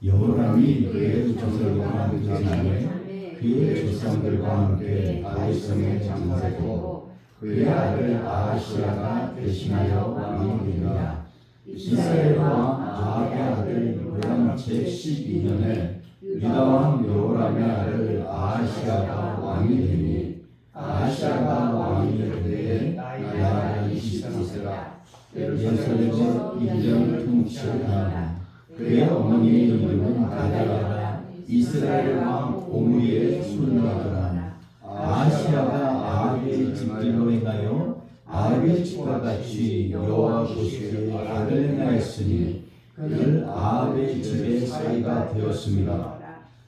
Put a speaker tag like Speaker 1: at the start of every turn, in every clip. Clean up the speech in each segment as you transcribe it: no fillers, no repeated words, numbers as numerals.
Speaker 1: 여호람이 그의 조상들과 함께 자매 그의 조상들과 함께 다윗성에 장사되고 그의 아들 아하시야가 대신하여 왕이 되니라. 이스라엘 왕 아합의 아들 요람 제12년에 유다 왕 여호람의 아들 아하시야가 왕이 되니 아하시야가 왕이 될 때에 나이가 22세라. 예루살렘의 1년을 통치하나 그의 어머니의 이름은 아델라 이스라엘 왕 오므리의 손녀더라. 아하시야가 아합의 집들로 행하여 아합의 집과 같이 여호와 보시기에 악을 행하였으니 그를 아합의 집의 사이가 되었습니다.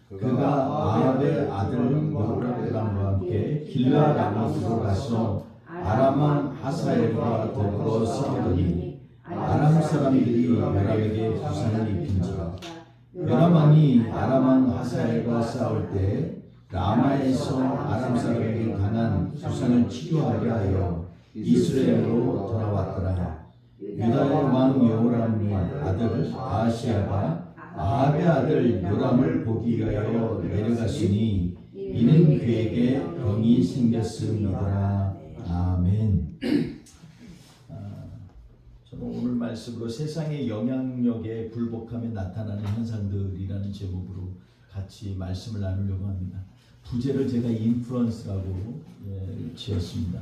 Speaker 1: 그가 아합의 아들 요람과 함께 길라라못으로 가서 아람 왕 하사엘과 더불어 싸우더니 아람 사람들이 요람에게 부상을 입힌지라. 요람 왕이 아람 왕 하사엘과 싸울 때 라마에서 아람 사람에게 당한 부상을 치료하려 하여 이스라엘로 돌아왔더라. 유다의 왕 여호람의 아들 아하시야가 아합의 아들 요람을 보기 위하여 내려갔으니 이는 그에게 병이 생겼음이더라. 아멘. 저는 오늘 말씀으로 세상의 영향력에 굴복하며 나타나는 현상들이라는 제목으로 같이 말씀을 나누려고 합니다. 부제를 제가 인플루언스라고 지었습니다.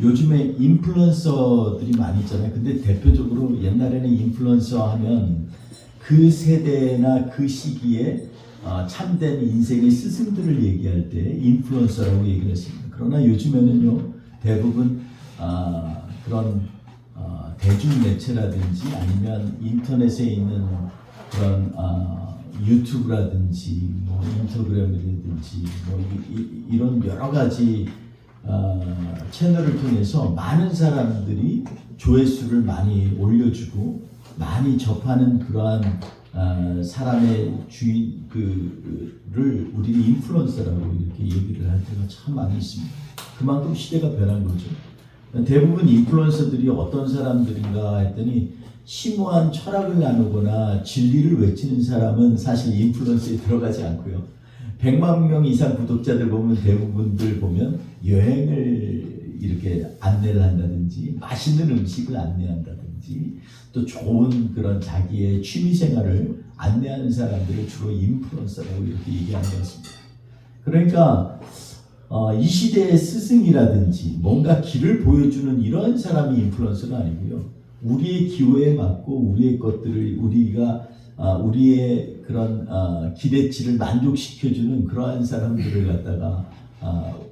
Speaker 1: 요즘에 인플루언서들이 많이 있잖아요. 근데 대표적으로 옛날에는 인플루언서 하면 그 세대나 그 시기에 참된 인생의 스승들을 얘기할 때 인플루언서라고 얘기를 했습니다. 그러나 요즘에는요, 대부분 그런 대중매체라든지 아니면 인터넷에 있는 그런 유튜브라든지 뭐 인스타그램이라든지 뭐 이런 여러 가지 채널을 통해서 많은 사람들이 조회수를 많이 올려주고 많이 접하는 그러한 사람의 주인 그를 우리는 인플루언서라고 이렇게 얘기를 할 때가 참 많이 있습니다. 그만큼 시대가 변한 거죠. 대부분 인플루언서들이 어떤 사람들인가 했더니 심오한 철학을 나누거나 진리를 외치는 사람은 사실 인플루언서에 들어가지 않고요. 100만 명 이상 구독자들 보면 대부분들 보면 여행을 이렇게 안내를 한다든지 맛있는 음식을 안내한다든지 또 좋은 그런 자기의 취미생활을 안내하는 사람들을 주로 인플루언서라고 이렇게 얘기하는 것 같습니다. 그러니까 이 시대의 스승이라든지 뭔가 길을 보여주는 이런 사람이 인플루언서가 아니고요. 우리의 기호에 맞고 우리의 것들을 우리의 그런 기대치를 만족시켜주는 그러한 사람들을 갖다가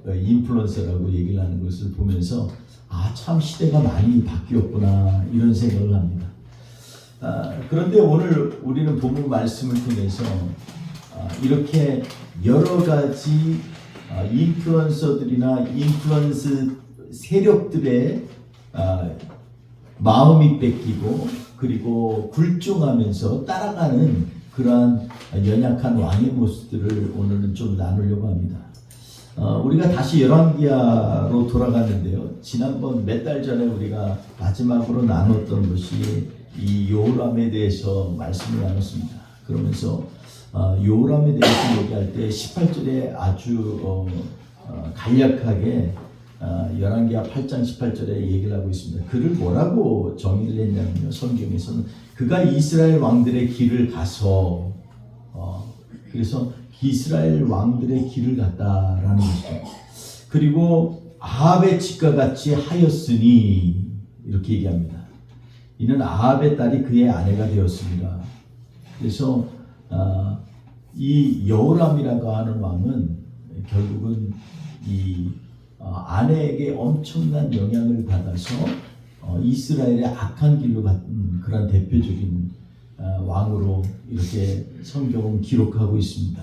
Speaker 1: 인플루언서라고 얘기를 하는 것을 보면서 참 시대가 많이 바뀌었구나 이런 생각을 합니다. 그런데 오늘 우리는 본문 말씀을 통해서 이렇게 여러 가지 인플루언서들이나 인플루언스 세력들의 마음이 뺏기고 그리고 굴종하면서 따라가는 그러한 연약한 왕의 모습들을 오늘은 좀 나누려고 합니다. 우리가 다시 열왕기하로 돌아갔는데요. 지난번 몇 달 전에 우리가 마지막으로 나눴던 것이 이 요람에 대해서 말씀을 나눴습니다. 그러면서 요람에 대해서 얘기할 때 18절에 아주 간략하게 열왕기하 8장 18절에 얘기를 하고 있습니다. 그를 뭐라고 정의를 했냐면요. 성경에서는 그가 이스라엘 왕들의 길을 가서 그래서 이스라엘 왕들의 길을 갔다라는 것이죠. 그리고 아합의 집과 같이 하였으니 이렇게 얘기합니다. 이는 아합의 딸이 그의 아내가 되었습니다. 그래서 이 여호람이라고 하는 왕은 결국은 이 아내에게 엄청난 영향을 받아서 이스라엘의 악한 길로 갔던 그런 대표적인 왕으로 이렇게 성경은 기록하고 있습니다.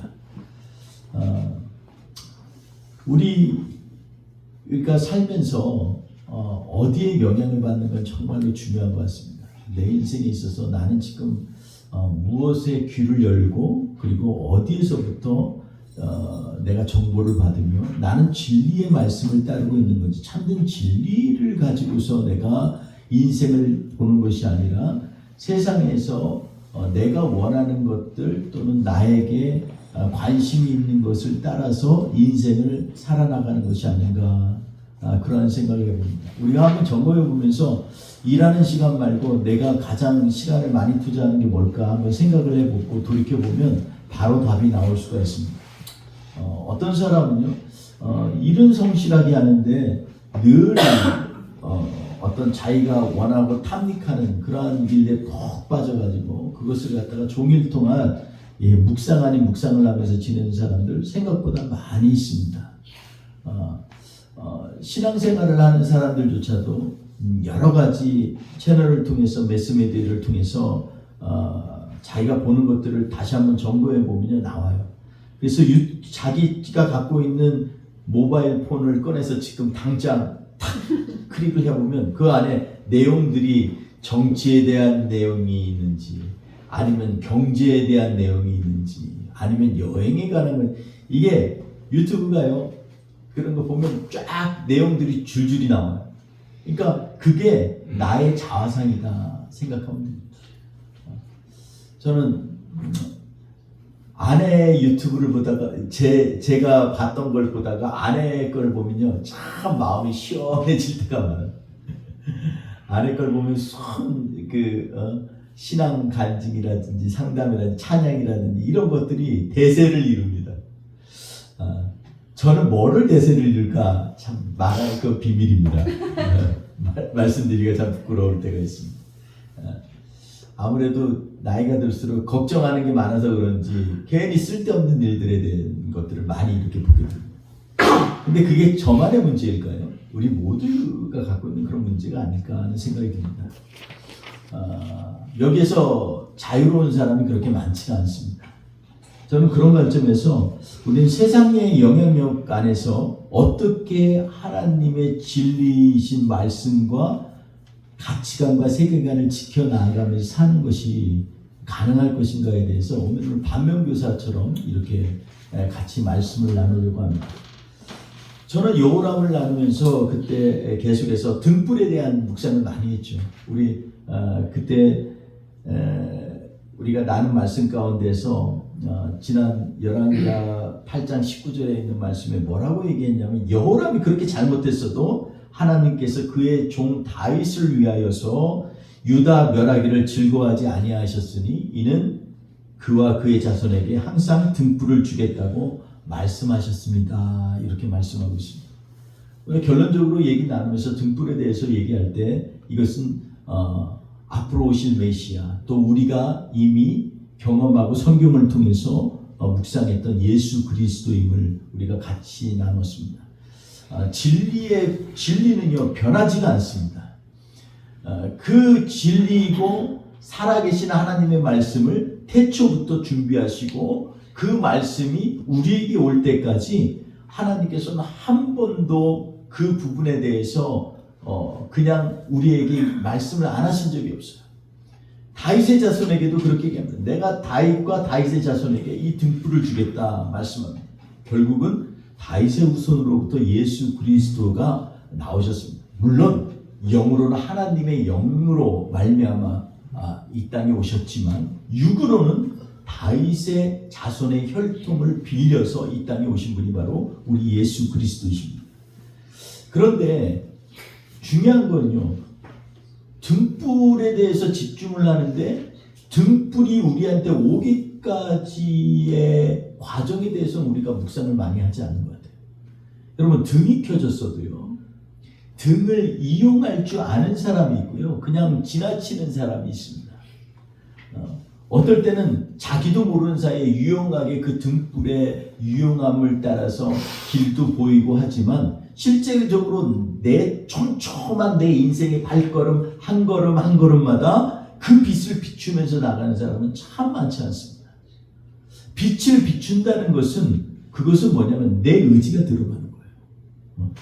Speaker 1: 우리가 살면서 어디에 영향을 받는 건 정말로 중요한 것 같습니다. 내 인생에 있어서 나는 지금 무엇에 귀를 열고 그리고 어디에서부터 내가 정보를 받으며 나는 진리의 말씀을 따르고 있는 건지 참된 진리를 가지고서 내가 인생을 보는 것이 아니라 세상에서 내가 원하는 것들 또는 나에게 관심이 있는 것을 따라서 인생을 살아나가는 것이 아닌가, 그러한 생각을 해봅니다. 우리가 한번 점검해 보면서 일하는 시간 말고 내가 가장 시간을 많이 투자하는 게 뭘까 한번 생각을 해보고 돌이켜보면 바로 답이 나올 수가 있습니다. 어떤 사람은요, 일은 성실하게 하는데 늘 어떤 자기가 원하고 탐닉하는 그러한 일에 푹 빠져가지고 그것을 갖다가 종일 동안 묵상 아닌 묵상을 하면서 지내는 사람들 생각보다 많이 있습니다. 신앙생활을 하는 사람들조차도 여러 가지 채널을 통해서 매스미디어를 통해서 자기가 보는 것들을 다시 한번 점검해 보면 나와요. 그래서 자기가 갖고 있는 모바일 폰을 꺼내서 지금 당장 탁 클릭을 해보면 그 안에 내용들이 정치에 대한 내용이 있는지 아니면 경제에 대한 내용이 있는지 아니면 여행에 관한 이게 유튜브가요. 그런 거 보면 쫙 내용들이 줄줄이 나와요. 그러니까 그게 나의 자화상이다 생각하면 됩니다. 저는 아내 유튜브를 보다가 제가 봤던 걸 보다가 아내 걸 보면요 참 마음이 시원해질 때가 많아요. 아내 걸 보면 신앙 간증이라든지 상담이라든지 찬양이라든지 이런 것들이 대세를 이룹니다. 저는 뭐를 대세를 이룰까 참 말할 그 비밀입니다. 말씀드리기가 참 부끄러울 때가 있습니다. 아무래도 나이가 들수록 걱정하는 게 많아서 그런지 괜히 쓸데없는 일들에 대한 것들을 많이 이렇게 보게 됩니다. 근데 그게 저만의 문제일까요? 우리 모두가 갖고 있는 그런 문제가 아닐까 하는 생각이 듭니다. 여기에서 자유로운 사람이 그렇게 많지가 않습니다. 저는 그런 관점에서 우리는 세상의 영향력 안에서 어떻게 하나님의 진리이신 말씀과 가치관과 세계관을 지켜나가면서 사는 것이 가능할 것인가에 대해서 오늘 반면교사처럼 이렇게 같이 말씀을 나누려고 합니다. 저는 요람을 나누면서 그때 계속해서 등불에 대한 묵상을 많이 했죠. 우리 그때 우리가 나눈 말씀 가운데서 지난 열왕기하 8장 19절에 있는 말씀에 뭐라고 얘기했냐면 여호람이 그렇게 잘못했어도 하나님께서 그의 종 다윗을 위하여서 유다 멸하기를 즐거워하지 아니하셨으니 이는 그와 그의 자손에게 항상 등불을 주겠다고 말씀하셨습니다. 이렇게 말씀하고 있습니다. 우리가 결론적으로 얘기 나누면서 등불에 대해서 얘기할 때 이것은 앞으로 오실 메시아 또 우리가 이미 경험하고 성경을 통해서 묵상했던 예수 그리스도임을 우리가 같이 나눴습니다. 진리는요 변하지가 않습니다. 그 진리이고 살아계신 하나님의 말씀을 태초부터 준비하시고 그 말씀이 우리에게 올 때까지 하나님께서는 한 번도 그 부분에 대해서 그냥 우리에게 말씀을 안 하신 적이 없어요. 다윗의 자손에게도 그렇게 얘기합니다. 내가 다윗과 다윗의 자손에게 이 등불을 주겠다 말씀합니다. 결국은 다윗의 후손으로부터 예수 그리스도가 나오셨습니다. 물론 영으로는 하나님의 영으로 말미암아 이 땅에 오셨지만 육으로는 다윗의 자손의 혈통을 빌려서 이 땅에 오신 분이 바로 우리 예수 그리스도이십니다. 그런데 중요한 건요, 등불에 대해서 집중을 하는데 등불이 우리한테 오기까지의 과정에 대해서는 우리가 묵상을 많이 하지 않는 것 같아요. 여러분, 등이 켜졌어도요, 등을 이용할 줄 아는 사람이 있고요, 그냥 지나치는 사람이 있습니다. 어떨 때는 자기도 모르는 사이에 유용하게 그 등불의 유용함을 따라서 길도 보이고 하지만 실제적으로 내 촘촘한 내 인생의 발걸음 한 걸음 한 걸음마다 그 빛을 비추면서 나가는 사람은 참 많지 않습니다. 빛을 비춘다는 것은 그것은 뭐냐면 내 의지가 들어가는 거예요.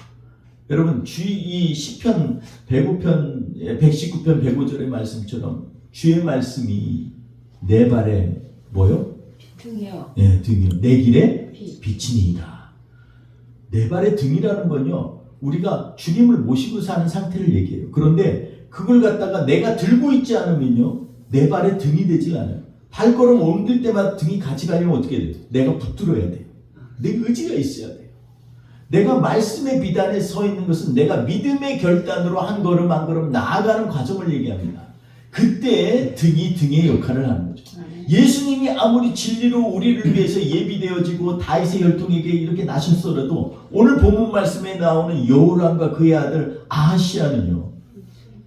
Speaker 1: 여러분 이 시편 105편 119편 105절의 말씀처럼 주의 말씀이 내 발에 뭐요?
Speaker 2: 등이요.
Speaker 1: 네, 등이요. 내 길에 빛이니이다. 내 발의 등이라는 건요, 우리가 주님을 모시고 사는 상태를 얘기해요. 그런데 그걸 갖다가 내가 들고 있지 않으면요, 내 발에 등이 되질 않아요. 발걸음 옮길 때마다 등이 같이 가려면 어떻게 돼요? 내가 붙들어야 돼요. 내 의지가 있어야 돼요. 내가 말씀의 비단에 서 있는 것은 내가 믿음의 결단으로 한 걸음 한 걸음 나아가는 과정을 얘기합니다. 그때 등이 등의 역할을 하는 거죠. 예수님이 아무리 진리로 우리를 위해서 예비되어지고 다윗의 혈통에게 이렇게 나셨더라도 오늘 본문 말씀에 나오는 여호람과 그의 아들 아하시야는요,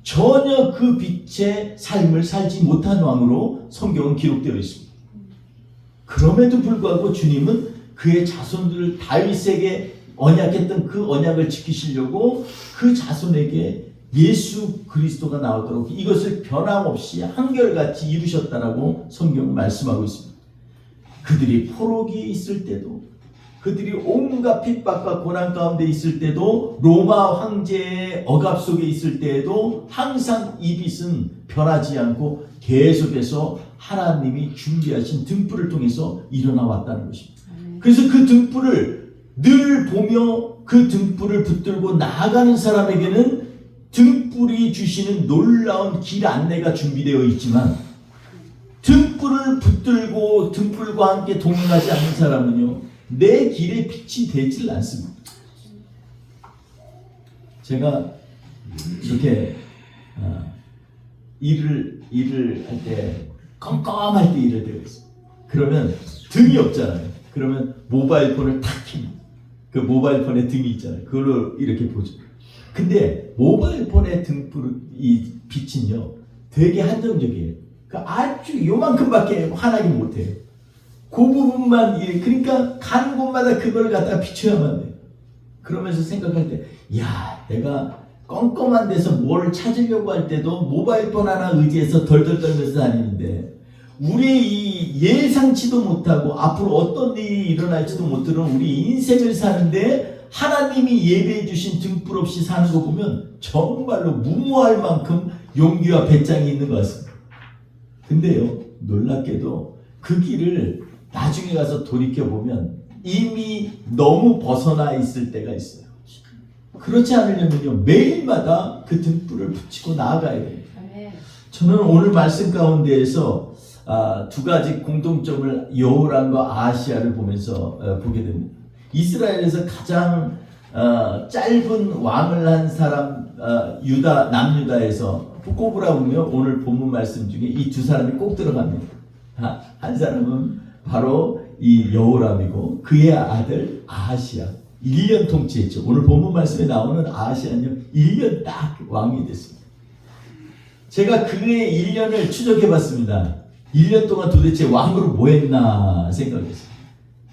Speaker 1: 전혀 그 빛의 삶을 살지 못한 왕으로 성경은 기록되어 있습니다. 그럼에도 불구하고 주님은 그의 자손들을 다윗에게 언약했던 그 언약을 지키시려고 그 자손에게 예수 그리스도가 나오도록 이것을 변함없이 한결같이 이루셨다라고 성경은 말씀하고 있습니다. 그들이 포로기에 있을 때도, 그들이 온갖 핍박과 고난 가운데 있을 때도, 로마 황제의 억압 속에 있을 때에도 항상 이 빛은 변하지 않고 계속해서 하나님이 준비하신 등불을 통해서 일어나 왔다는 것입니다. 그래서 그 등불을 늘 보며 그 등불을 붙들고 나아가는 사람에게는 등불이 주시는 놀라운 길 안내가 준비되어 있지만, 등불을 붙들고 등불과 함께 동행하지 않는 사람은요, 내 길에 빛이 되질 않습니다. 제가 이렇게 일을 할 때, 깜깜할 때 일을 되어 있어요. 그러면 등이 없잖아요. 그러면 모바일 폰을 탁 킵니다. 그 모바일 폰에 등이 있잖아요. 그걸로 이렇게 보죠. 근데 모바일 폰의 등불, 이 빛은요, 되게 한정적이에요. 아주 요만큼밖에 환하게 못해요. 그 부분만, 그러니까 가는 곳마다 그걸 갖다가 비춰야만 돼요. 그러면서 생각할 때, 야, 내가 껌껌한 데서 뭘 찾으려고 할 때도 모바일 폰 하나 의지해서 덜덜 떨면서 다니는데, 우리의 이 예상치도 못하고 앞으로 어떤 일이 일어날지도 못하는 우리 인생을 사는데 하나님이 예배해 주신 등불 없이 사는 거 보면 정말로 무모할 만큼 용기와 배짱이 있는 것 같습니다. 근데요, 놀랍게도 그 길을 나중에 가서 돌이켜보면 이미 너무 벗어나 있을 때가 있어요. 그렇지 않으려면요, 매일마다 그 등불을 붙이고 나아가야 됩니다. 저는 오늘 말씀 가운데에서 두 가지 공통점을 여호람과 아하시야를 보면서 보게 됩니다. 이스라엘에서 가장 짧은 왕을 한 사람, 남유다에서 꼽으라고 하면 오늘 본문 말씀 중에 이 두 사람이 꼭 들어갑니다. 한 사람은 바로 이 여호람이고 그의 아들 아하시야. 1년 통치했죠. 오늘 본문 말씀에 나오는 아하시야는요, 1년 딱 왕이 됐습니다. 제가 그의 1년을 추적해봤습니다. 1년 동안 도대체 왕으로 뭐 했나 생각했어요.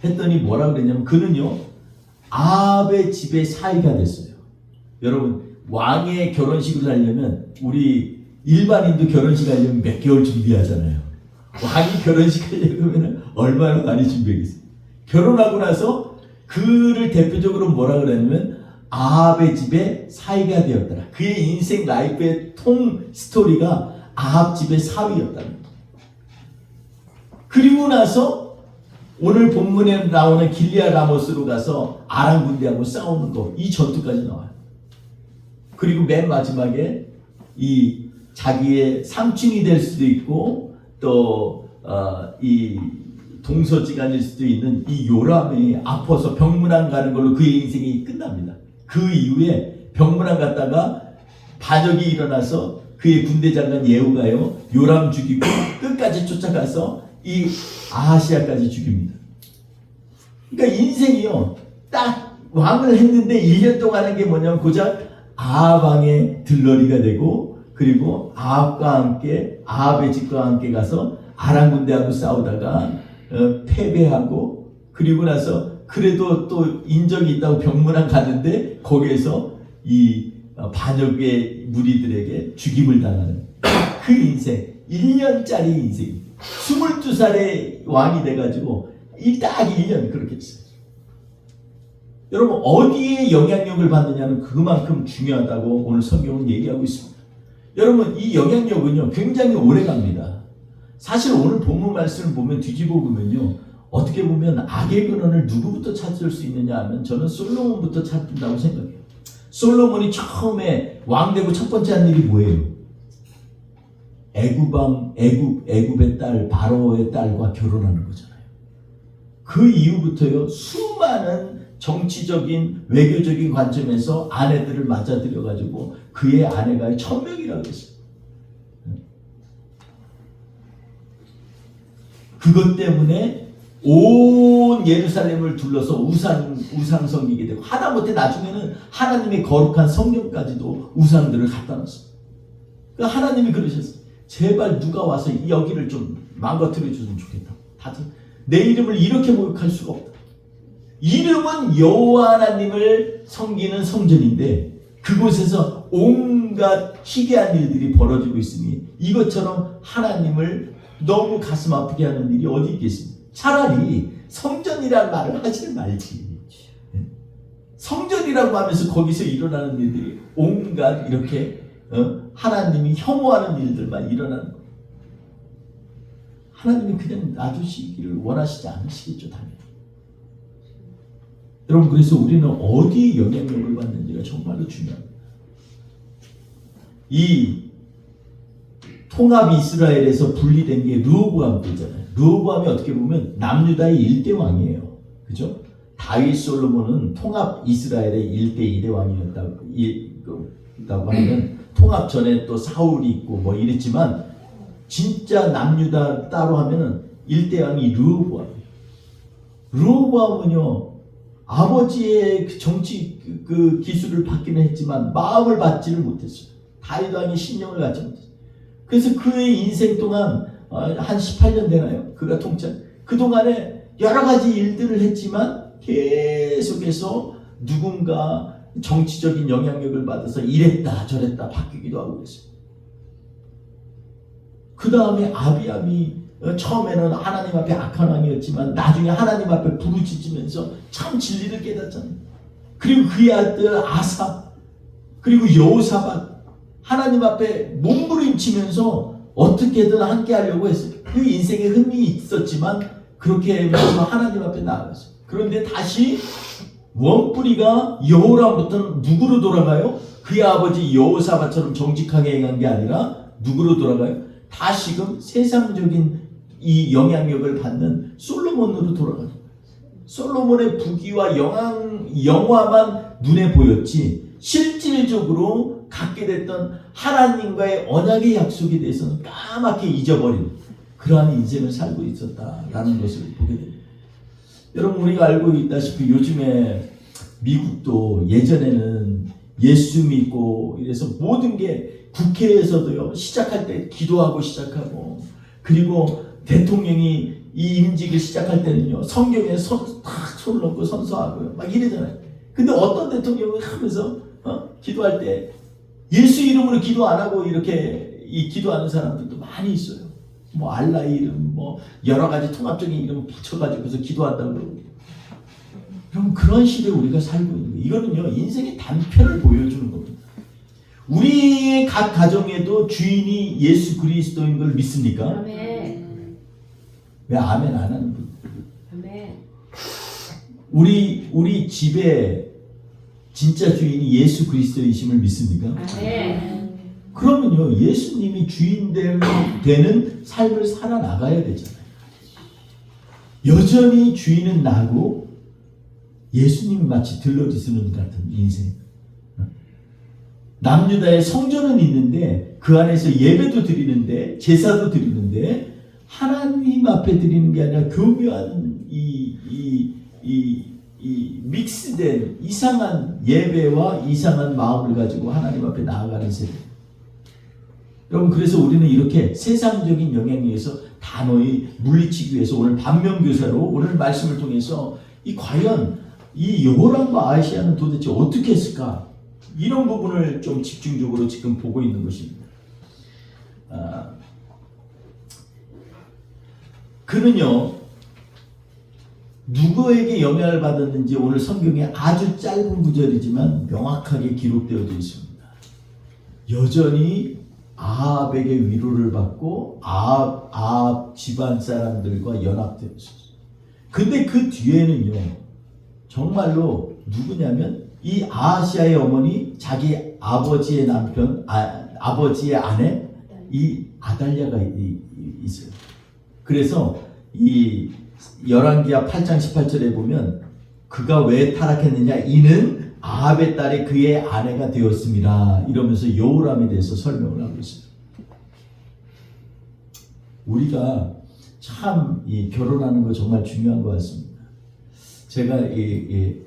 Speaker 1: 했더니 뭐라 그랬냐면, 그는요, 아합의 집의 사위가 됐어요. 여러분, 왕의 결혼식을 하려면 우리 일반인도 결혼식 하려면 몇 개월 준비하잖아요. 왕이 결혼식 하려면 얼마나 많이 준비하겠어요. 결혼하고 나서 그를 대표적으로 뭐라 그랬냐면 아합의 집의 사위가 되었더라. 그의 인생 라이프의 통 스토리가 아합 집의 사위였다는 거예요. 그리고 나서 오늘 본문에 나오는 길리앗 라모스로 가서 아람 군대하고 싸우는 거, 이 전투까지 나와요. 그리고 맨 마지막에 이 자기의 삼촌이 될 수도 있고 또 이 동서지간일 수도 있는 이 요람이 아파서 병문안 가는 걸로 그의 인생이 끝납니다. 그 이후에 병문안 갔다가 반역이 일어나서 그의 군대 장관 예후가요, 요람 죽이고 끝까지 쫓아가서 이 아하시야까지 죽입니다. 그러니까 인생이요, 딱 왕을 했는데 1년 동안 한 게 뭐냐면 고작 아합 왕의 들러리가 되고, 그리고 아합과 함께, 아합의 집과 함께 가서 아람 군대하고 싸우다가 패배하고, 그리고 나서 그래도 또 인정이 있다고 병문안 갔는데 거기에서 이 반역의 무리들에게 죽임을 당하는 그 인생, 1년짜리 인생. 22살에 왕이 돼가지고 딱 1년 그렇게 했어요. 여러분, 어디에 영향력을 받느냐는 그만큼 중요하다고 오늘 성경은 얘기하고 있습니다. 여러분, 이 영향력은요, 굉장히 오래 갑니다. 사실 오늘 본문 말씀을 보면, 뒤집어 보면요, 어떻게 보면 악의 근원을 누구부터 찾을 수 있느냐 하면 저는 솔로몬부터 찾는다고 생각해요. 솔로몬이 처음에 왕 되고 첫 번째 한 일이 뭐예요? 애굽의 딸 바로의 딸과 결혼하는 거잖아요. 그 이후부터요 수많은 정치적인 외교적인 관점에서 아내들을 맞아들여 가지고 그의 아내가 1000명이라고 했어요. 그것 때문에 온 예루살렘을 둘러서 우상 섬기게 되고 하다못해 나중에는 하나님의 거룩한 성경까지도 우상들을 갖다 놨어요. 그러니까 하나님이 그러셨어요. 제발 누가 와서 여기를 좀 망가뜨려 줬으면 좋겠다. 다들 내 이름을 이렇게 모욕할 수가 없다. 이름은 여호와 하나님을 섬기는 성전인데 그곳에서 온갖 희귀한 일들이 벌어지고 있으니 이것처럼 하나님을 너무 가슴 아프게 하는 일이 어디 있겠습니까? 차라리 성전이라는 말을 하지 말지. 성전이라고 하면서 거기서 일어나는 일들이 온갖 이렇게 하나님이 혐오하는 일들만 일어나는 거예요. 하나님이 그냥 놔두시기를 원하시지 않으시겠죠, 당연히. 여러분, 그래서 우리는 어디에 영향력을 받는지가 정말로 중요합니다. 이 통합 이스라엘에서 분리된 게 르호보암 때잖아요. 르호보암이 어떻게 보면 남유다의 1대 왕이에요. 그죠? 다윗 솔로몬은 통합 이스라엘의 1대 2대 왕이었다고 하면 통합 전에 또 사울이 있고 뭐 이랬지만 진짜 남유다 따로 하면은 1대 왕이 르호보암이에요. 르호보암은요 아버지의 정치 그 기술을 받기는 했지만 마음을 받지를 못했어요. 다윗 왕의 신령을 갖지 못했어요. 그래서 그의 인생 동안 한 18년 되나요? 그가 통치. 그동안에 여러 가지 일들을 했지만 계속해서 누군가 정치적인 영향력을 받아서 이랬다 저랬다 바뀌기도 하고 그랬어요. 그 다음에 아비암이 처음에는 하나님 앞에 악한 왕이었지만 나중에 하나님 앞에 부르짖으면서 참 진리를 깨닫잖아요. 그리고 그의 아들 아사 그리고 여호사밧 하나님 앞에 몸부림치면서 어떻게든 함께 하려고 했어요. 그 인생에 흠이 있었지만 그렇게 하면서 하나님 앞에 나아갔어요. 그런데 다시 원뿌리가 여호람부터는 누구로 돌아가요? 그의 아버지 여호사밧처럼 정직하게 행한 게 아니라 누구로 돌아가요? 다시금 세상적인 이 영향력을 받는 솔로몬으로 돌아가요. 솔로몬의 부귀와 영화만 눈에 보였지 실질적으로 갖게 됐던 하나님과의 언약의 약속에 대해서는 까맣게 잊어버린 그러한 인생을 살고 있었다라는 것을 보게 됩니다. 여러분 우리가 알고 있다시피 요즘에 미국도 예전에는 예수 믿고 이래서 모든 게 국회에서도요 시작할 때 기도하고 시작하고 그리고 대통령이 이 임직을 시작할 때는요 성경에 탁 손을 넣고 선서하고요 막 이러잖아요. 근데 어떤 대통령은 하면서 기도할 때 예수 이름으로 기도 안 하고 이렇게 기도하는 사람들도 많이 있어요. 뭐 알라 이름 뭐 여러 가지 통합적인 이름 붙여가지고서 기도한다고 그러고. 그럼 그런 시대에 우리가 살고 있는 거예요. 이거는요 인생의 단편을 보여주는 겁니다. 우리의 각 가정에도 주인이 예수 그리스도인 걸 믿습니까?
Speaker 2: 아멘.
Speaker 1: 왜 아멘 안 하는 분?
Speaker 2: 아멘.
Speaker 1: 우리 집에 진짜 주인이 예수 그리스도이심을 믿습니까?
Speaker 2: 아멘.
Speaker 1: 그러면요 예수님이 주인 되는 삶을 살아나가야 되잖아요. 여전히 주인은 나고 예수님이 마치 들러리스는 같은 인생. 남유다의 성전은 있는데 그 안에서 예배도 드리는데 제사도 드리는데 하나님 앞에 드리는 게 아니라 교묘한 이 믹스된 이상한 예배와 이상한 마음을 가지고 하나님 앞에 나아가는 세대. 여러분 그래서 우리는 이렇게 세상적인 영향력에서 단호히 물리치기 위해서 오늘 반면교사로 오늘 말씀을 통해서 과연 이 여호람과 아하시야는 도대체 어떻게 했을까? 이런 부분을 좀 집중적으로 지금 보고 있는 것입니다. 그는요 누구에게 영향을 받았는지 오늘 성경에 아주 짧은 구절이지만 명확하게 기록되어져 있습니다. 여전히 아합에게 위로를 받고 아합 집안 사람들과 연합되어 있었어요. 근데 그 뒤에는요 정말로 누구냐면 이 아하시아의 어머니 자기 아버지의 남편 아버지의 아내 이 아달랴가 있어요. 그래서 이 열왕기하 8장 18절에 보면 그가 왜 타락했느냐 이는 아합의 딸이 그의 아내가 되었습니다. 이러면서 여호람에 대해서 설명을 하고 있어요. 우리가 참 이 결혼하는 거 정말 중요한 것 같습니다. 제가 이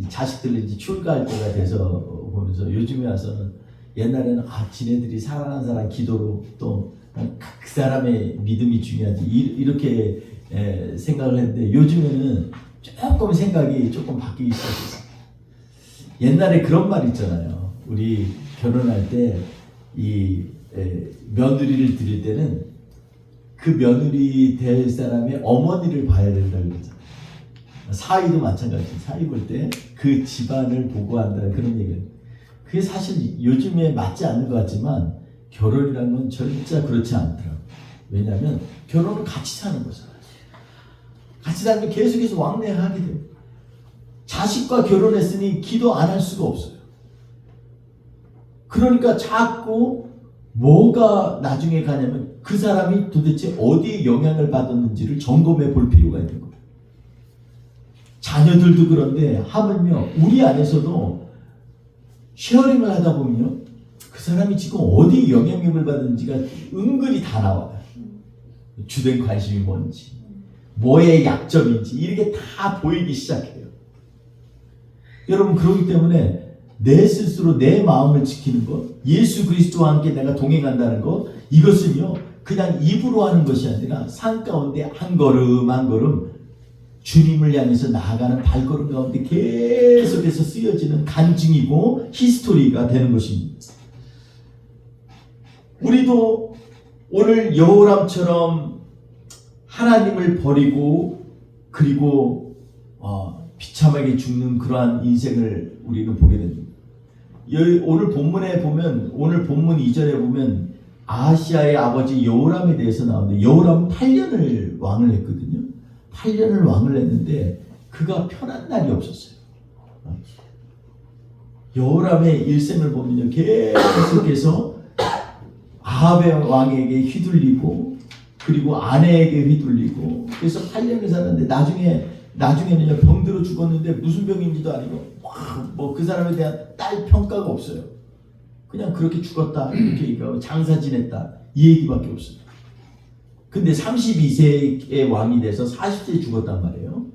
Speaker 1: 자식들 이제 출가할 때가 돼서 보면서 요즘에 와서는 옛날에는 지네들이 사랑하는 사람 기도로 또 그 사람의 믿음이 중요하지 이렇게 생각을 했는데 요즘에는 조금 생각이 조금 바뀌기 시작했어요. 옛날에 그런 말 있잖아요. 우리 결혼할 때 이 며느리를 드릴 때는 그 며느리 될 사람의 어머니를 봐야 된다고 그러잖아요. 사위도 마찬가지. 사위 볼 때 그 집안을 보고 한다 그런 얘기예요. 그게 사실 요즘에 맞지 않는 것 같지만 결혼이라는 건 진짜 그렇지 않더라고요. 왜냐하면 결혼은 같이 사는 거잖아요. 같이 살면 계속해서 왕래하게 돼요. 자식과 결혼했으니 기도 안 할 수가 없어요. 그러니까 자꾸 뭐가 나중에 가냐면 그 사람이 도대체 어디에 영향을 받았는지를 점검해 볼 필요가 있는 거예요. 자녀들도 그런데 하물며 우리 안에서도 쉐어링을 하다 보면요. 그 사람이 지금 어디에 영향력을 받는지가 은근히 다 나와요. 주된 관심이 뭔지, 뭐의 약점인지 이렇게 다 보이기 시작해요. 여러분 그렇기 때문에 내 스스로 내 마음을 지키는 것, 예수 그리스도와 함께 내가 동행한다는 것, 이것은요 그냥 입으로 하는 것이 아니라 산 가운데 한 걸음 한 걸음 주님을 향해서 나아가는 발걸음 가운데 계속해서 쓰여지는 간증이고 히스토리가 되는 것입니다. 우리도 오늘 여호람처럼 하나님을 버리고 그리고 비참하게 죽는 그러한 인생을 우리는 보게 됩니다. 오늘 본문에 보면 오늘 본문 이전에 보면 아하시아의 아버지 여호람에 대해서 나오는데 여호람은 8년을 왕을 했거든요. 8년을 왕을 했는데 그가 편한 날이 없었어요. 여호람의 일생을 보면요 계속해서 아합의 왕에게 휘둘리고 그리고 아내에게 휘둘리고 그래서 8년을 살았는데 나중에는요 병들어 죽었는데 무슨 병인지도 아니고 뭐 그 사람에 대한 딸 평가가 없어요. 그냥 그렇게 죽었다 이렇게 얘기하고 장사 지냈다 이 얘기밖에 없어요. 근데 32세의 왕이 돼서 40세에 죽었단 말이에요.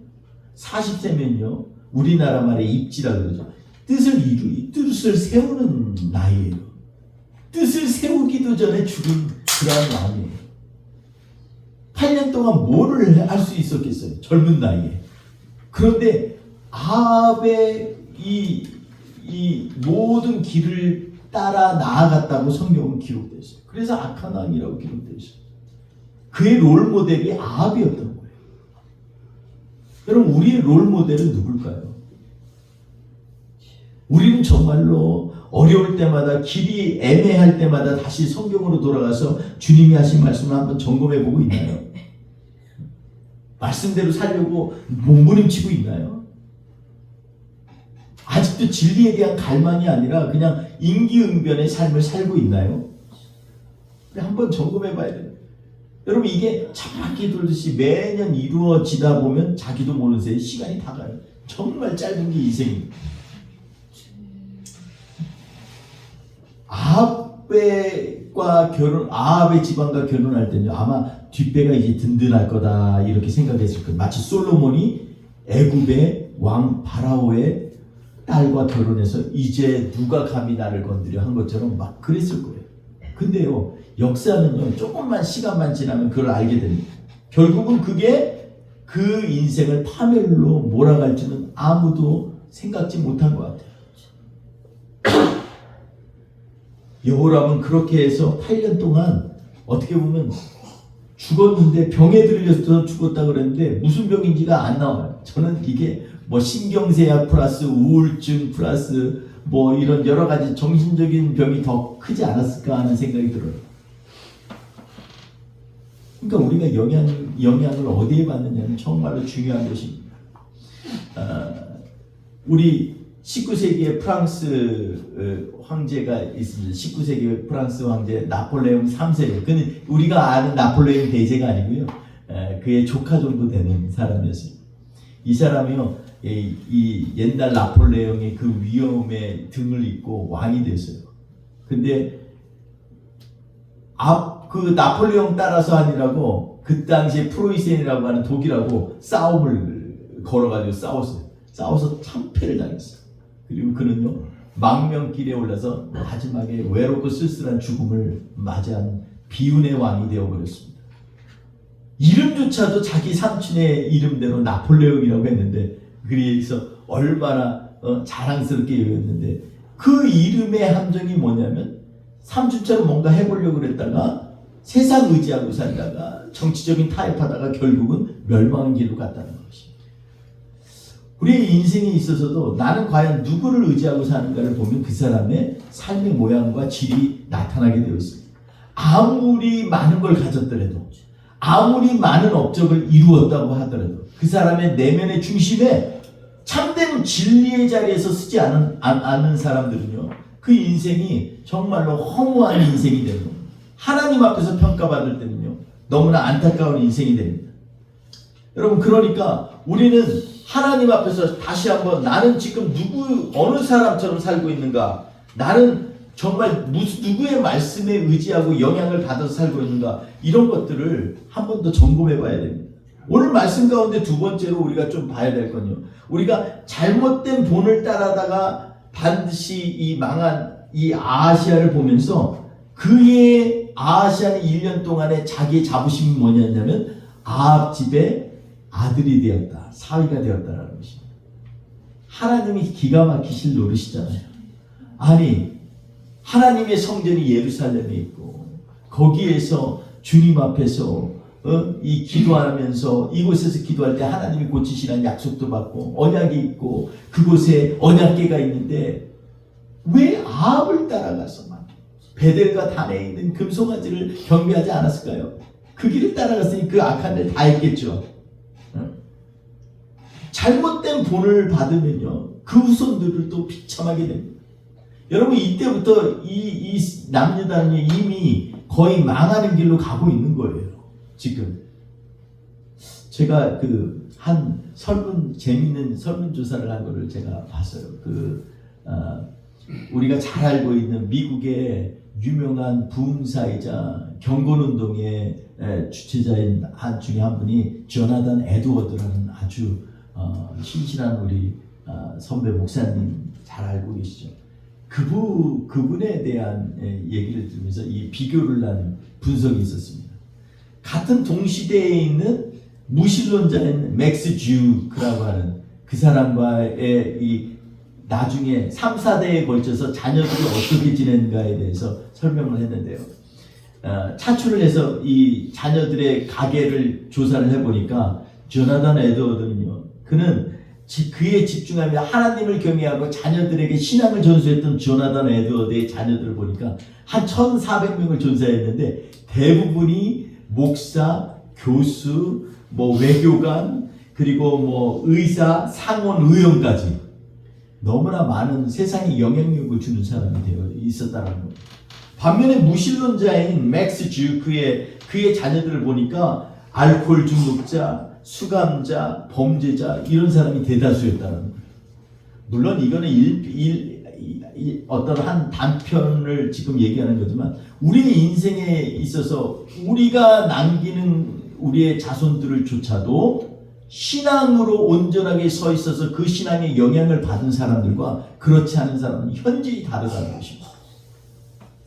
Speaker 1: 40세면요 우리나라 말에 입지라 그러죠. 뜻을 세우는 나이예요. 뜻을 세우기도 전에 죽은 그러한 왕이에요. 8년 동안 뭐를 할 수 있었겠어요? 젊은 나이에. 그런데 아합의 이 모든 길을 따라 나아갔다고 성경은 기록되어 있어요. 그래서 악한 왕이라고 기록되어 있어요. 그의 롤모델이 아합이었던 거예요. 여러분 우리의 롤모델은 누굴까요? 우리는 정말로 어려울 때마다 길이 애매할 때마다 다시 성경으로 돌아가서 주님이 하신 말씀을 한번 점검해 보고 있나요? 말씀대로 살려고 몸부림치고 있나요? 아직도 진리에 대한 갈망이 아니라 그냥 임기응변의 삶을 살고 있나요? 한번 점검해 봐야 돼요. 여러분 이게 찬바퀴 돌듯이 매년 이루어지다 보면 자기도 모르는 새에 시간이 다 가요. 정말 짧은 게 인생입니다. 아합의 집안과 결혼할 때는 아마 뒷배가 이제 든든할 거다 이렇게 생각했을 거예요. 마치 솔로몬이 애굽의 왕 바라오의 딸과 결혼해서 이제 누가 감히 나를 건드려 한 것처럼 막 그랬을 거예요. 근데요 역사는요 조금만 시간만 지나면 그걸 알게 됩니다. 결국은 그게 그 인생을 파멸로 몰아갈지는 아무도 생각지 못한 것 같아요. 여호람은 그렇게 해서 8년 동안 어떻게 보면 죽었는데 병에 들려서 죽었다 그랬는데 무슨 병인지가 안 나와요. 저는 이게 뭐 신경쇠약 플러스 우울증 플러스 뭐 이런 여러 가지 정신적인 병이 더 크지 않았을까 하는 생각이 들어요. 그러니까 우리가 영향을 어디에 받느냐는 정말로 중요한 것입니다. 우리 19세기에 프랑스 황제가 있습니다. 19세기 프랑스 황제 나폴레옹 3세. 그는 우리가 아는 나폴레옹 대제가 아니고요. 그의 조카 정도 되는 사람이었어요. 이 사람이요, 이 옛날 나폴레옹의 그 위엄에 등을 잇고 왕이 됐어요. 근데 그 나폴레옹 따라서 하니라고 그 당시에 프로이센이라고 하는 독일하고 싸움을 걸어가지고 싸워서 참패를 당했어요. 그리고 그는요, 망명길에 올라서 마지막에 외롭고 쓸쓸한 죽음을 맞이한 비운의 왕이 되어버렸습니다. 이름조차도 자기 삼촌의 이름대로 나폴레옹이라고 했는데, 그래서 얼마나 자랑스럽게 여겼는데, 그 이름의 함정이 뭐냐면 삼촌처럼 뭔가 해보려고 그랬다가 세상 의지하고 살다가 정치적인 타협하다가 결국은 멸망의 길로 갔다는 것입니다. 우리의 인생에 있어서도 나는 과연 누구를 의지하고 사는가를 보면 그 사람의 삶의 모양과 질이 나타나게 되어 있습니다. 아무리 많은 걸 가졌더라도, 아무리 많은 업적을 이루었다고 하더라도 그 사람의 내면의 중심에 참된 진리의 자리에서 쓰지 않은 사람들은요, 그 인생이 정말로 허무한 인생이 되는 겁니다. 하나님 앞에서 평가받을 때는요, 너무나 안타까운 인생이 됩니다. 여러분, 그러니까 우리는 하나님 앞에서 다시 한번 나는 지금 어느 사람처럼 살고 있는가, 나는 정말 누구의 말씀에 의지하고 영향을 받아서 살고 있는가, 이런 것들을 한 번 더 점검해 봐야 됩니다. 오늘 말씀 가운데 두 번째로 우리가 좀 봐야 될 건요, 우리가 잘못된 본을 따라다가 반드시 이 망한 이 아하시아를 보면서 그의 아하시아는 1년 동안에 자기의 자부심이 뭐냐면 아합 집의 아들이 되었다, 사위가 되었다라는 것입니다. 하나님이 기가 막히실 노릇이잖아요. 아니, 하나님의 성전이 예루살렘에 있고 거기에서 주님 앞에서 이 기도하면서 이곳에서 기도할 때 하나님이 고치시라는 약속도 받고 언약이 있고 그곳에 언약궤가 있는데 왜 아합을 따라가서만 베델과 단에 있는 금송아지를 경배하지 않았을까요? 그 길을 따라갔으니 그 악한 일 다 했겠죠. 잘못된 본을 받으면요, 그 후손들을 또 비참하게 됩니다. 여러분, 이때부터 이 남유다는 이미 거의 망하는 길로 가고 있는 거예요. 지금 제가 한 재미있는 설문조사를 한 거를 제가 봤어요. 우리가 잘 알고 있는 미국의 유명한 부흥사이자 경건운동의 주체자인 중에 한 분이 조나단 에드워드라는 아주 신실한 우리 선배 목사님 잘 알고 계시죠? 그분에 대한 얘기를 들으면서 이 비교를 한 분석이 있었습니다. 같은 동시대에 있는 무신론자인 맥스 주크라고 하는 그 사람과의 이 나중에 3, 4대에 걸쳐서 자녀들이 어떻게 지내는가에 대해서 설명을 했는데요. 차출을 해서 이 자녀들의 가계를 조사를 해보니까 조나단 에드워드는요, 그는 그에 집중하며 하나님을 경외하고 자녀들에게 신앙을 전수했던 조나단 에드워드의 자녀들을 보니까 한 1,400명을 조사했는데 대부분이 목사, 교수, 외교관, 그리고 의사, 상원, 의원까지 너무나 많은 세상에 영향력을 주는 사람이 되어 있었다는 겁니다. 반면에 무신론자인 맥스 그의 자녀들을 보니까 알코올 중독자, 수감자, 범죄자, 이런 사람이 대다수였다는 거예요. 물론 이거는 어떤 한 단편을 지금 얘기하는 거지만 우리의 인생에 있어서 우리가 남기는 우리의 자손들을 조차도 신앙으로 온전하게 서 있어서 그 신앙에 영향을 받은 사람들과 그렇지 않은 사람은 현저히 다르다는 것입니다.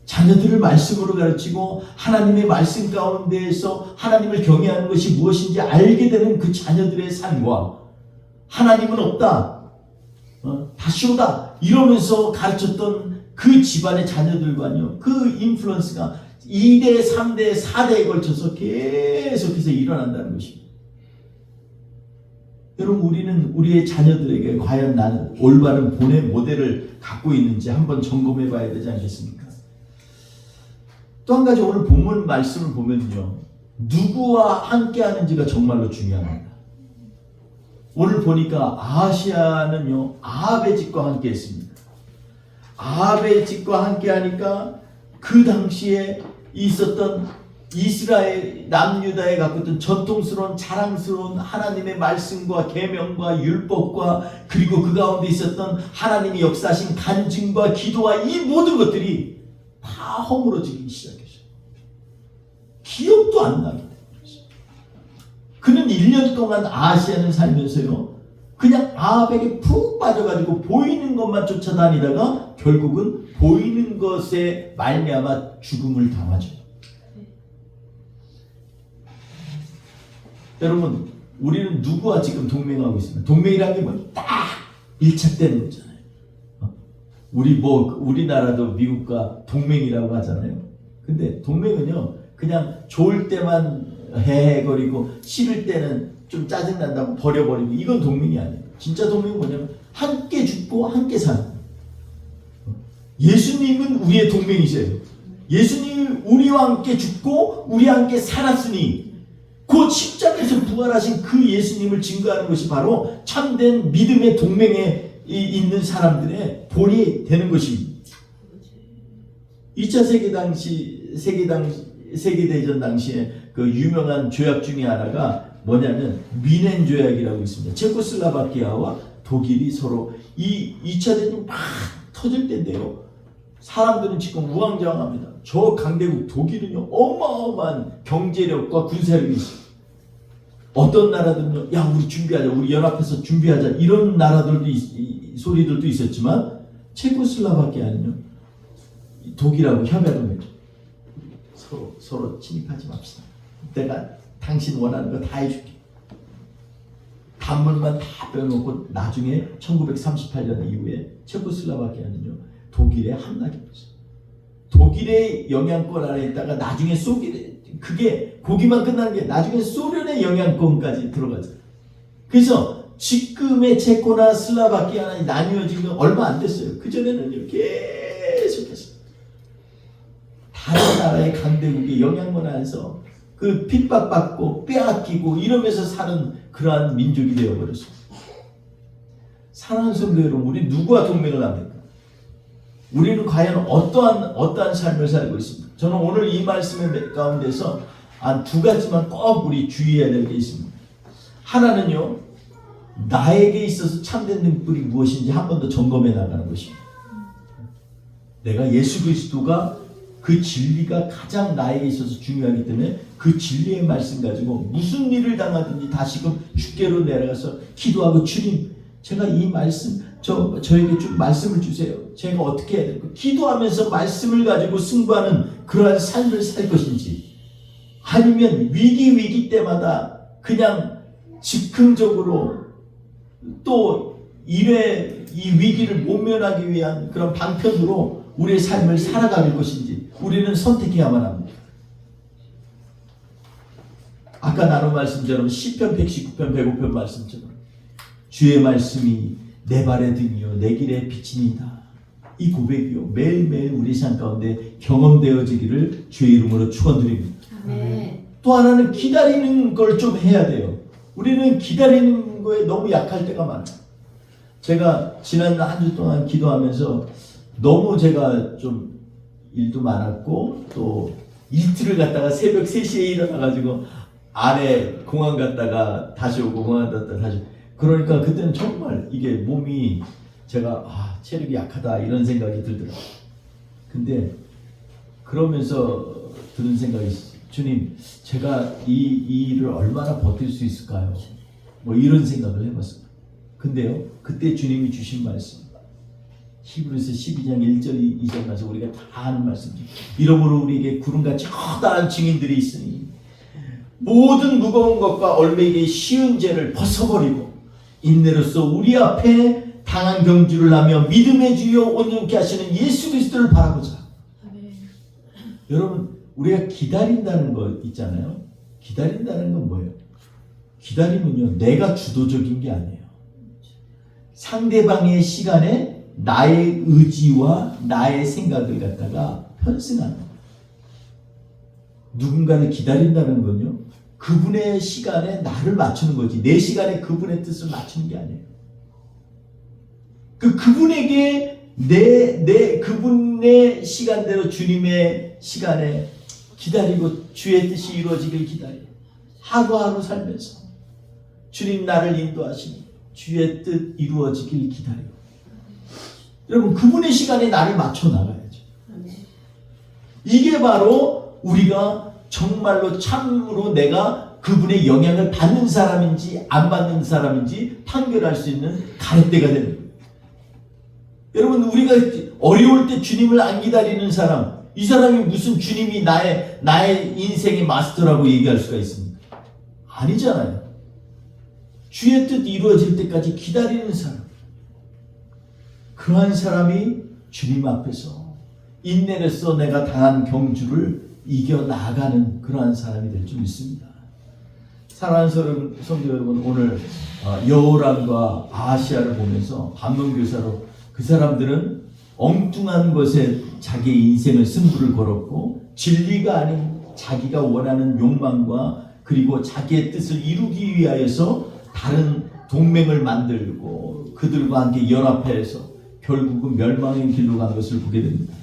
Speaker 1: 자녀들을 말씀으로 가르치고 하나님의 말씀 가운데에서 하나님을 경외하는 것이 무엇인지 알게 되는 그 자녀들의 삶과 하나님은 없다, 다시 오다 이러면서 가르쳤던 그 집안의 자녀들과요, 그 인플루언스가 2대, 3대, 4대에 걸쳐서 계속해서 일어난다는 것입니다. 여러분, 우리는 우리의 자녀들에게 과연 나는 올바른 본의 모델을 갖고 있는지 한번 점검해 봐야 되지 않겠습니까? 또 한 가지, 오늘 본문 말씀을 보면요, 누구와 함께 하는지가 정말로 중요합니다. 오늘 보니까 아하시아는요 아합의 집과 함께 했습니다. 아합의 집과 함께 하니까 그 당시에 있었던 이스라엘 남유다에 갖고 있던 전통스러운 자랑스러운 하나님의 말씀과 계명과 율법과 그리고 그 가운데 있었던 하나님이 역사하신 간증과 기도와 이 모든 것들이 다 허물어지기 시작했어요. 기억도 안 나게 됐어요. 그는 1년 동안 아하시아를 살면서요 그냥 아합에게 푹 빠져가지고 보이는 것만 쫓아다니다가 결국은 보이는 것에 말미암아 죽음을 당하죠. 여러분 우리는 누구와 지금 동맹하고 있습니다. 동맹이라는 게 뭐 딱 밀착되는 거잖아요. 우리 우리나라도 미국과 동맹이라고 하잖아요. 근데 동맹은요 그냥 좋을 때만 헤헤거리고 싫을 때는 좀 짜증난다고 버려버리고 이건 동맹이 아니에요. 진짜 동맹은 뭐냐면 함께 죽고 함께 사는 거예요. 예수님은 우리의 동맹이세요. 예수님이 우리와 함께 죽고 우리와 함께 살았으니 그 십자가에서 부활하신 그 예수님을 증거하는 것이 바로 참된 믿음의 동맹에 있는 사람들의 본이 되는 것입니다. 2차 세계대전 당시에 그 유명한 조약 중에 하나가 뭐냐면 미넨 조약이라고 있습니다. 체코슬라바키아와 독일이 서로 이 2차 대전이 막 터질 때인데요. 사람들은 지금 우왕좌왕합니다. 저 강대국 독일은요 어마어마한 경제력과 군사력이 있어요. 어떤 나라들은요 야 우리 준비하자 우리 연합해서 준비하자 이런 나라들도 소리들도 있었지만 체코슬라바키아는요 독일하고 협약을 맺죠. 서로 침입하지 맙시다. 내가 당신 원하는 거 다 해줄게. 단물만 다 빼놓고 나중에 1938년 이후에 체코슬라바키아는요 독일에 함락했어요. 독일의 영향권 아래 있다가 나중에 그게 거기만 끝나는 게 나중에 소련의 영향권까지 들어가죠. 그래서 지금의 체코나 슬라바키아나 나뉘어진 건 얼마 안 됐어요. 그전에는 계속해서 다른 나라의 강대국의 영향권 안에서 그 핍박받고 빼앗기고 이러면서 사는 그러한 민족이 되어버렸어요. 사랑하는 성도 여러분, 우리 누구와 동맹을 합니까? 우리는 과연 어떠한 삶을 살고 있습니까? 저는 오늘 이 말씀의 가운데서 한 두 가지만 꼭 우리 주의해야 될 게 있습니다. 하나는요, 나에게 있어서 참된 등불이 무엇인지 한 번 더 점검해 나가는 것입니다. 내가 예수 그리스도가 그 진리가 가장 나에게 있어서 중요하기 때문에 그 진리의 말씀 가지고 무슨 일을 당하든지 다시금 주께로 내려가서 기도하고 주님, 제가 이 말씀 저에게 좀 말씀을 주세요. 제가 어떻게 해야 될까? 기도하면서 말씀을 가지고 승부하는 그러한 삶을 살 것인지, 아니면 위기 때마다 그냥 즉흥적으로 또 이 위기를 모면하기 위한 그런 방편으로 우리의 삶을 살아갈 것인지 우리는 선택해야만 합니다. 아까 나눈 말씀처럼 시편 119편 105편 말씀처럼 주의 말씀이 내 발의 등이요 내 길의 빛이니이다. 이 고백이요 매일매일 우리 삶 가운데 경험되어지기를 주의 이름으로 축원드립니다.
Speaker 2: 아멘.
Speaker 1: 또 하나는 기다리는 걸 좀 해야 돼요. 우리는 기다리는 거에 너무 약할 때가 많아요. 제가 지난 한 주 동안 기도하면서 너무 제가 좀 일도 많았고 또 이틀을 갔다가 새벽 3시에 일어나가지고 아래 공항 갔다가 다시 오고 공항 갔다가 다시 그러니까 그때는 정말 이게 몸이 제가 체력이 약하다 이런 생각이 들더라고요. 근데 그러면서 드는 생각이 주님 제가 이 일을 얼마나 버틸 수 있을까요? 뭐 이런 생각을 해봤어요. 근데요 그때 주님이 주신 말씀 히브리서 12장 1절 2절 가서 우리가 다 아는 말씀이죠. 이러므로 우리에게 구름같이 커다란 증인들이 있으니 모든 무거운 것과 얼매이게 쉬운 죄를 벗어버리고 인내로써 우리 앞에 당한 경주를 하며 믿음의 주여 온전케 하시는 예수 그리스도를 바라보자. 아멘. 여러분 우리가 기다린다는 거 있잖아요. 기다린다는 건 뭐예요? 기다림은요 내가 주도적인 게 아니에요. 상대방의 시간에 나의 의지와 나의 생각을 갖다가 편승하는 거예요. 누군가를 기다린다는 건요 그분의 시간에 나를 맞추는 거지. 내 시간에 그분의 뜻을 맞추는 게 아니에요. 그분에게 그분의 시간대로 주님의 시간에 기다리고 주의 뜻이 이루어지길 기다려요. 하루하루 살면서 주님 나를 인도하시니 주의 뜻 이루어지길 기다려요. 여러분, 그분의 시간에 나를 맞춰 나가야죠. 이게 바로 우리가 정말로 참으로 내가 그분의 영향을 받는 사람인지 안 받는 사람인지 판별할 수 있는 가렛대가 되는 거예요. 여러분, 우리가 어려울 때 주님을 안 기다리는 사람, 이 사람이 무슨 주님이 나의 인생의 마스터라고 얘기할 수가 있습니까? 아니잖아요. 주의 뜻 이루어질 때까지 기다리는 사람, 그러한 사람이 주님 앞에서 인내를 써 내가 당한 경주를 이겨나가는 그러한 사람이 될 줄 믿습니다. 사랑하는 성도 여러분, 오늘 여호람과 아하시야를 보면서 반면교사로 그 사람들은 엉뚱한 것에 자기의 인생을 승부를 걸었고 진리가 아닌 자기가 원하는 욕망과 그리고 자기의 뜻을 이루기 위하여서 다른 동맹을 만들고 그들과 함께 연합해서 결국은 멸망의 길로 간 것을 보게 됩니다.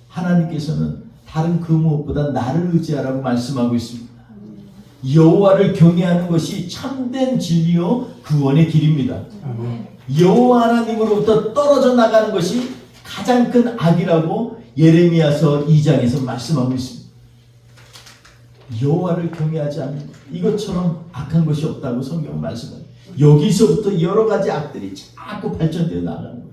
Speaker 1: 하나님께서는 다른 그 무엇보다 나를 의지하라고 말씀하고 있습니다. 여호와를 경외하는 것이 참된 진리요 구원의 길입니다. 여호와 하나님으로부터 떨어져 나가는 것이 가장 큰 악이라고 예레미야서 2장에서 말씀하고 있습니다. 여호와를 경외하지 않는 것, 이것처럼 악한 것이 없다고 성경은 말씀합니다. 여기서부터 여러 가지 악들이 자꾸 발전되어 나가는 거예요.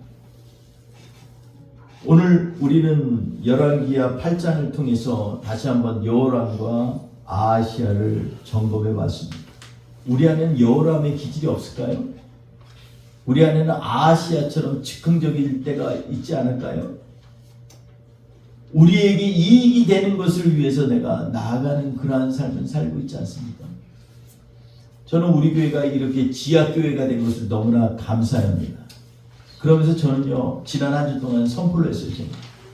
Speaker 1: 오늘 우리는 열왕기하 8장을 통해서 다시 한번 여호람과 아하시야를 점검해 봤습니다. 우리 안에는 여호람의 기질이 없을까요? 우리 안에는 아하시야처럼 즉흥적일 때가 있지 않을까요? 우리에게 이익이 되는 것을 위해서 내가 나아가는 그러한 삶을 살고 있지 않습니까? 저는 우리 교회가 이렇게 지하교회가 된 것을 너무나 감사합니다. 그러면서 저는요, 지난 한 주 동안 선포를 했어요.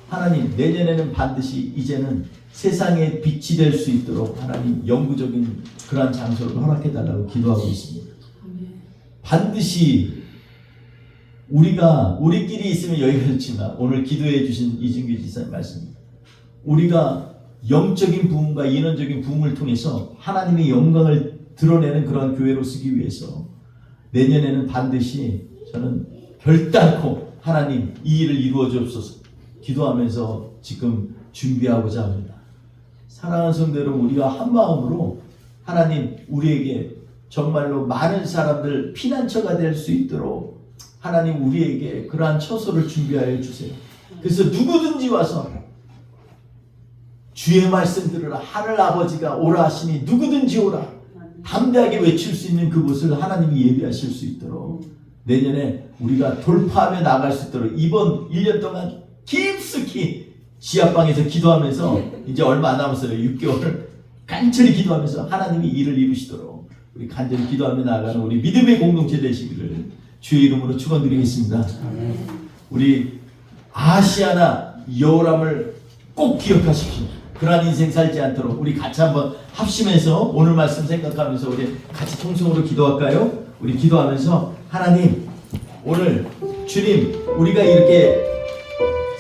Speaker 1: 하나님, 내년에는 반드시 이제는 세상에 빛이 될 수 있도록 하나님 영구적인 그러한 장소를 허락해달라고 기도하고 있습니다. 반드시 우리끼리 있으면 여기가 좋지만 오늘 기도해 주신 이준규 지사님 말씀입니다. 우리가 영적인 부흥과 인원적인 부흥을 통해서 하나님의 영광을 드러내는 그런 교회로 쓰기 위해서 내년에는 반드시 저는 결단코 하나님 이 일을 이루어 주옵소서 기도하면서 지금 준비하고자 합니다. 사랑하는 성도 여러분, 우리가 한 마음으로 하나님 우리에게 정말로 많은 사람들 피난처가 될 수 있도록 하나님 우리에게 그러한 처소를 준비하여 주세요. 그래서 누구든지 와서 주의 말씀 들으라 하늘 아버지가 오라 하시니 누구든지 오라 담대하게 외칠 수 있는 그곳을 하나님이 예비하실 수 있도록 내년에 우리가 돌파하며 나갈 수 있도록 이번 1년 동안 깊숙이 지하방에서 기도하면서 이제 얼마 안 남았어요. 6개월 간절히 기도하면서 하나님이 일을 이루시도록 우리 간절히 기도하며 나아가는 우리 믿음의 공동체 되시기를 주의 이름으로 축원드리겠습니다. 우리 아하시야나 여호람을 꼭 기억하십시오. 그러한 인생 살지 않도록 우리 같이 한번 합심해서 오늘 말씀 생각하면서 우리 같이 통성으로 기도할까요? 우리 기도하면서 하나님 오늘 주님 우리가 이렇게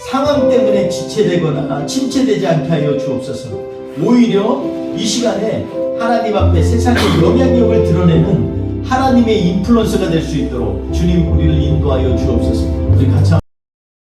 Speaker 1: 상황 때문에 지체되거나 침체되지 않게 하여 주옵소서. 오히려 이 시간에 하나님 앞에 세상의 영향력을 드러내는 하나님의 인플루언서가 될 수 있도록 주님 우리를 인도하여 주옵소서. 우리 같이